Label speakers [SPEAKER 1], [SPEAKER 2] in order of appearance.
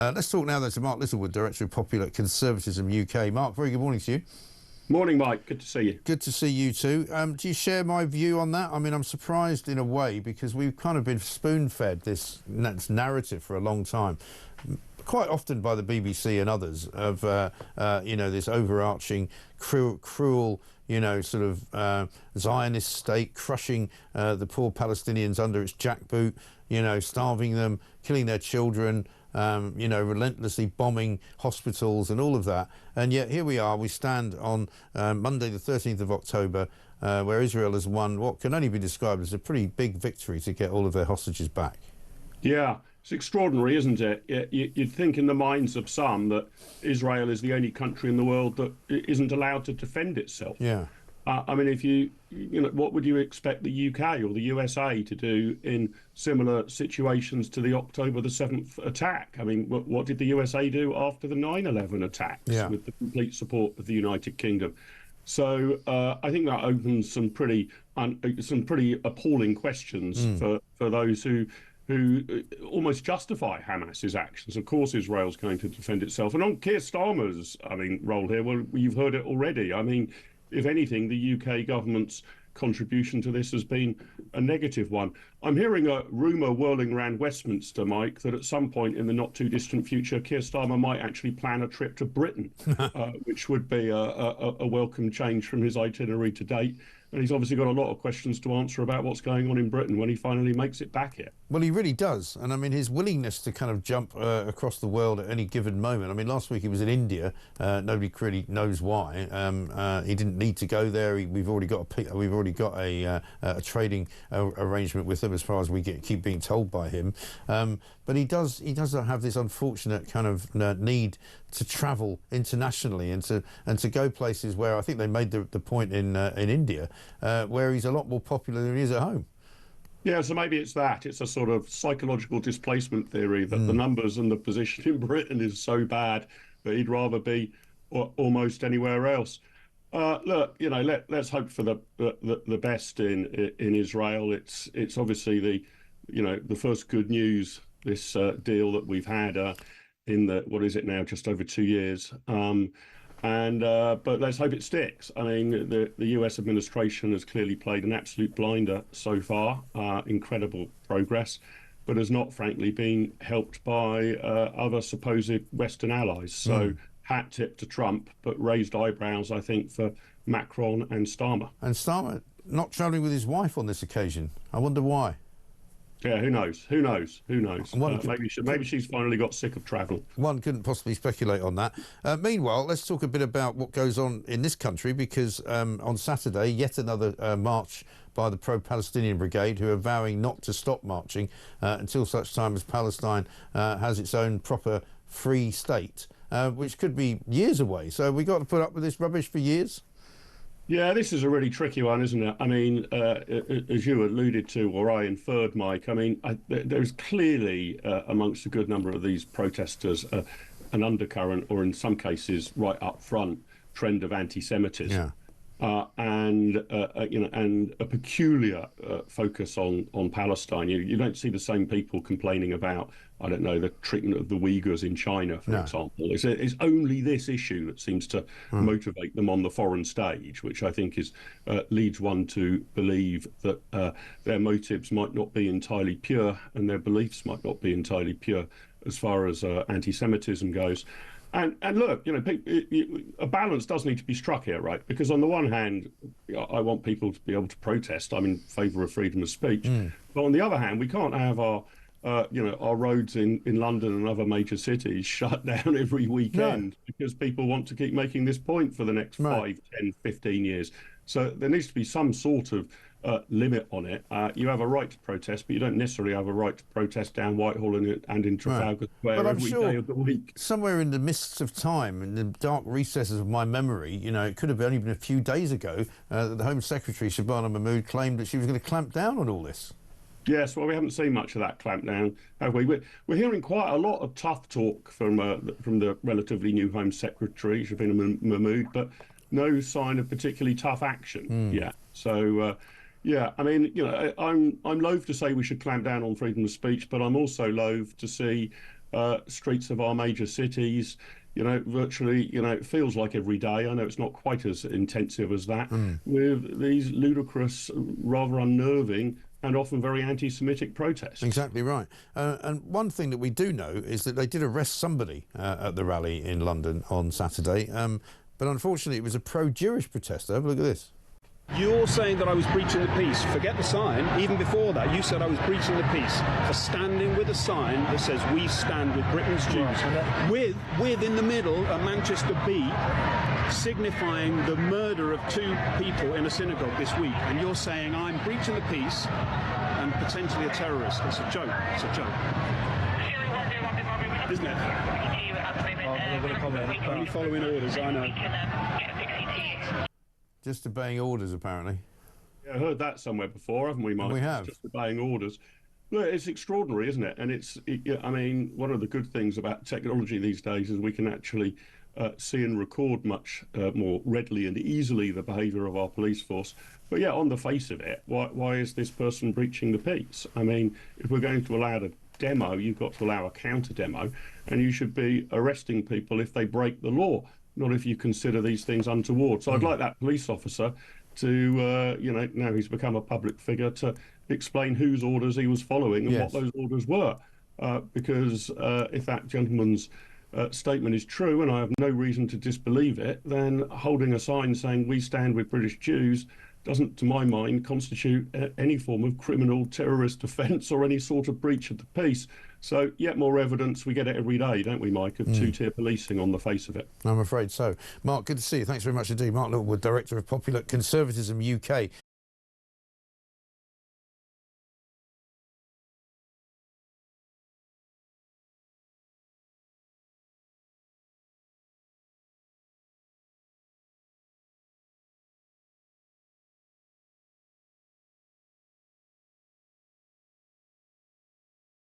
[SPEAKER 1] Let's talk now though to Mark Littlewood, Director of Popular Conservatism UK. Mark, very good morning to you.
[SPEAKER 2] Morning, Mike. Good to see you.
[SPEAKER 1] Good to see you too. Do you share my view on that? I mean, I'm surprised in a way because we've kind of been spoon-fed this narrative for a long time, quite often by the BBC and others, of this overarching cruel sort of Zionist state crushing the poor Palestinians under its jackboot, starving them, killing their children, relentlessly bombing hospitals and all of that. And yet here we are, we stand on Monday the 13th of October, where Israel has won what can only be described as a pretty big victory to get all of their hostages back.
[SPEAKER 2] Yeah, it's extraordinary, isn't it? You'd think in the minds of some that Israel is the only country in the world that isn't allowed to defend itself.
[SPEAKER 1] Yeah.
[SPEAKER 2] I mean, if what would you expect the UK or the USA to do in similar situations to the October the 7th attack? I mean, what did the USA do after the 9/11 attacks with the complete support of the United Kingdom? So I think that opens some pretty appalling questions for those who almost justify Hamas's actions. Of course, Israel's going to defend itself. And on Keir Starmer's, role here, well, you've heard it already. I mean, if anything, the UK government's contribution to this has been a negative one. I'm hearing a rumour whirling around Westminster, Mike, that at some point in the not too distant future, Keir Starmer might actually plan a trip to Britain, which would be a welcome change from his itinerary to date. And he's obviously got a lot of questions to answer about what's going on in Britain when he finally makes it back here.
[SPEAKER 1] Well, he really does. And I mean, his willingness to kind of jump across the world at any given moment. I mean, last week he was in India. Nobody really knows why. He didn't need to go there. We've already got a trading arrangement with him, as far as we keep being told by him. But he does have this unfortunate kind of need to travel internationally and to go places where I think they made the point in India, where he's a lot more popular than he is at home.
[SPEAKER 2] Yeah, so maybe it's that. It's a sort of psychological displacement theory that the numbers and the position in Britain is so bad that he'd rather be almost anywhere else. Look, let's hope for the best in Israel. It's obviously the first good news, this deal that we've had in what is it now, just over 2 years. But let's hope it sticks. I mean, the US administration has clearly played an absolute blinder so far. Incredible progress, but has not, frankly, been helped by other supposed Western allies. So hat tip to Trump, but raised eyebrows, I think, for Macron and Starmer.
[SPEAKER 1] And Starmer not travelling with his wife on this occasion. I wonder why.
[SPEAKER 2] Yeah, who knows? Who knows? Who knows? Maybe she's finally got sick of travel.
[SPEAKER 1] One couldn't possibly speculate on that. Meanwhile, let's talk a bit about what goes on in this country, because on Saturday, yet another march by the pro-Palestinian brigade, who are vowing not to stop marching until such time as Palestine has its own proper free state, which could be years away. So we got to put up with this rubbish for years?
[SPEAKER 2] Yeah, this is a really tricky one, isn't it? I mean, as you alluded to, or I inferred, Mike, I mean, there's clearly amongst a good number of these protesters an undercurrent, or in some cases, right up front, trend of anti-Semitism.
[SPEAKER 1] Yeah.
[SPEAKER 2] And a peculiar focus on Palestine. You don't see the same people complaining about, I don't know, the treatment of the Uyghurs in China, for example. It's only this issue that seems to motivate them on the foreign stage, which I think leads one to believe that their motives might not be entirely pure, and their beliefs might not be entirely pure as far as anti-Semitism goes. And look, a balance does need to be struck here, right? Because on the one hand, I want people to be able to protest. I'm in favour of freedom of speech. But on the other hand, we can't have our roads in London and other major cities shut down every weekend because people want to keep making this point for the next 5, 10, 15 years. So there needs to be some sort of limit on it. You have a right to protest, but you don't necessarily have a right to protest down Whitehall and in Trafalgar Square every day of the week.
[SPEAKER 1] Somewhere in the mists of time, in the dark recesses of my memory, it could have only been a few days ago that the Home Secretary, Shabana Mahmood, claimed that she was going to clamp down on all this.
[SPEAKER 2] Yes, well, we haven't seen much of that clampdown, have we? We're hearing quite a lot of tough talk from the relatively new Home Secretary, Shabana Mahmood, but no sign of particularly tough action yet. So, yeah, I mean, I'm loath to say we should clamp down on freedom of speech, but I'm also loath to see streets of our major cities. Virtually, it feels like every day. I know it's not quite as intensive as that, with these ludicrous, rather unnerving, and often very anti-Semitic protests.
[SPEAKER 1] Exactly right. And one thing that we do know is that they did arrest somebody at the rally in London on Saturday, but unfortunately it was a pro-Jewish protester. Have a look at this.
[SPEAKER 3] You're saying that I was breaching the peace. Forget the sign. Even before that, you said I was breaching the peace for standing with a sign that says "We stand with Britain's Jews," with in the middle a Manchester B signifying the murder of 2 people in a synagogue this week. And you're saying I'm breaching the peace and potentially a terrorist. It's a joke. It's a joke. Isn't it? Only following orders, I know.
[SPEAKER 1] Just obeying orders, apparently.
[SPEAKER 2] Yeah, I heard that somewhere before, haven't we, Mike?
[SPEAKER 1] We have.
[SPEAKER 2] Just obeying orders. Look, it's extraordinary, isn't it? And I mean, one of the good things about technology these days is we can actually see and record much more readily and easily the behaviour of our police force. But yeah, on the face of it, why is this person breaching the peace? I mean, if we're going to allow a demo, you've got to allow a counter demo, and you should be arresting people if they break the law, not if you consider these things untoward. So I'd like that police officer to, now he's become a public figure, to explain whose orders he was following and what those orders were. Because if that gentleman's statement is true, and I have no reason to disbelieve it, then holding a sign saying "We stand with British Jews" doesn't, to my mind, constitute any form of criminal terrorist offence or any sort of breach of the peace. So, yet more evidence. We get it every day, don't we, Mike, of two-tier policing on the face of it.
[SPEAKER 1] I'm afraid so. Mark, good to see you. Thanks very much indeed. Mark Littlewood, Director of Popular Conservatism UK.